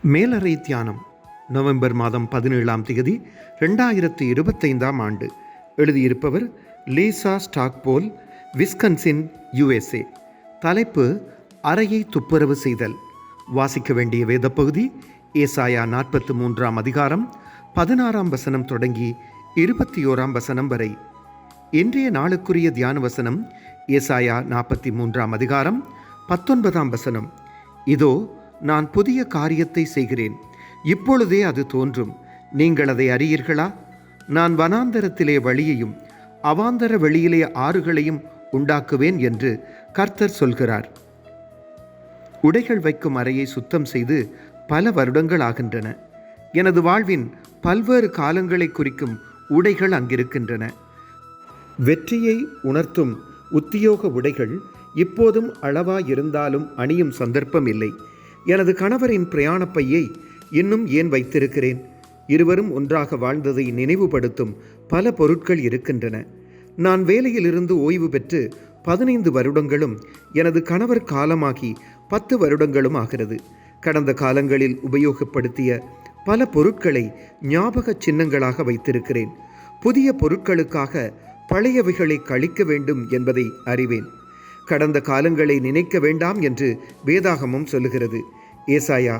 மேலறை தியானம் நவம்பர் மாதம் 17ஆம் தேதி 2025ஆம் ஆண்டு. எழுதியிருப்பவர் லீசா ஸ்டாக்போல், விஸ்கன்சின், USA. தலைப்பு அறையை துப்புரவு செய்தல். வாசிக்க வேண்டிய வேத பகுதி ஏசாயா 43ஆம் அதிகாரம் 16ஆம் வசனம் தொடங்கி 21ஆம் வசனம் வரை. இன்றைய நாளுக்குரிய தியான வசனம் ஏசாயா 43ஆம் அதிகாரம் 19ஆம் வசனம். இதோ நான் புதிய காரியத்தை செய்கிறேன், இப்பொழுதே அது தோன்றும், நீங்கள் அதை அறியீர்களா? நான் வனாந்தரத்திலே வழியையும் அவாந்தர வெளியிலே ஆறுகளையும் உண்டாக்குவேன் என்று கர்த்தர் சொல்கிறார். உடைகள் வைக்கும் அறையை சுத்தம் செய்து பல வருடங்கள் ஆகின்றன. எனது வாழ்வின் பல்வேறு காலங்களை குறிக்கும் உடைகள் அங்கிருக்கின்றன. வெற்றியை உணர்த்தும் உத்தியோக உடைகள் இப்போதும் அளவாயிருந்தாலும் அணியும் சந்தர்ப்பம் இல்லை. எனது கணவரின் பிரயாணப்பையை இன்னும் ஏன் வைத்திருக்கிறேன்? இருவரும் ஒன்றாக வாழ்ந்ததை நினைவுபடுத்தும் பல பொருட்கள் இருக்கின்றன. நான் வேலையிலிருந்து ஓய்வு பெற்று 15 வருடங்களும் எனது கணவர் காலமாகி 10 வருடங்களும் ஆகிறது. கடந்த காலங்களில் உபயோகப்படுத்திய பல பொருட்களை ஞாபக சின்னங்களாக வைத்திருக்கிறேன். புதிய பொருட்களுக்காக பழையவைகளை கழிக்க வேண்டும் என்பதை அறிவேன். கடந்த காலங்களை நினைக்க வேண்டாம் என்று வேதாகமம் சொல்லுகிறது. ஏசாயா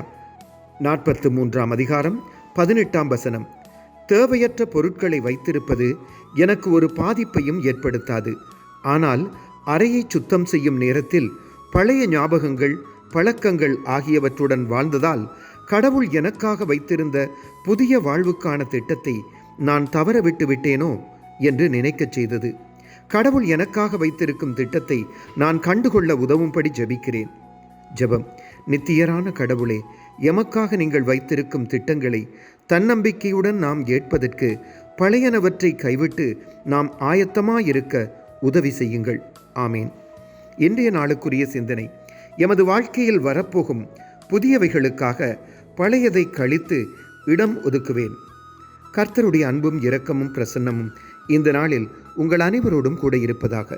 43ஆம் அதிகாரம் 18ஆம் வசனம். தேவையற்ற பொருட்களை வைத்திருப்பது எனக்கு ஒரு பாதிப்பையும் ஏற்படுத்தாது. ஆனால் அறையை சுத்தம் செய்யும் நேரத்தில் பழைய ஞாபகங்கள், பழக்கங்கள் ஆகியவற்றுடன் வாழ்ந்ததால் கடவுள் எனக்காக வைத்திருந்த புதிய வாழ்வுக்கான திட்டத்தை நான் தவறவிட்டு விட்டேனோ என்று நினைக்கச் செய்தது. கடவுள் எனக்காக வைத்திருக்கும் திட்டத்தை நான் கண்டுகொள்ள உதவும்படி ஜெபிக்கிறேன். ஜெபம். நித்தியரான கடவுளே, எமக்காக நீங்கள் வைத்திருக்கும் திட்டங்களை தன்னம்பிக்கையுடன் நாம் ஏற்பதற்கு பழையனவற்றை கைவிட்டு நாம் ஆயத்தமாயிருக்க உதவி செய்யுங்கள். ஆமீன். இன்றைய நாளுக்குரிய சிந்தனை. எமது வாழ்க்கையில் வரப்போகும் புதியவைகளுக்காக பழையதை கழித்து இடம் ஒதுக்குவேன். கர்த்தருடைய அன்பும் இரக்கமும் பிரசன்னமும் இந்த நாளில் உங்கள் அனைவரோடும் கூட இருப்பதாக.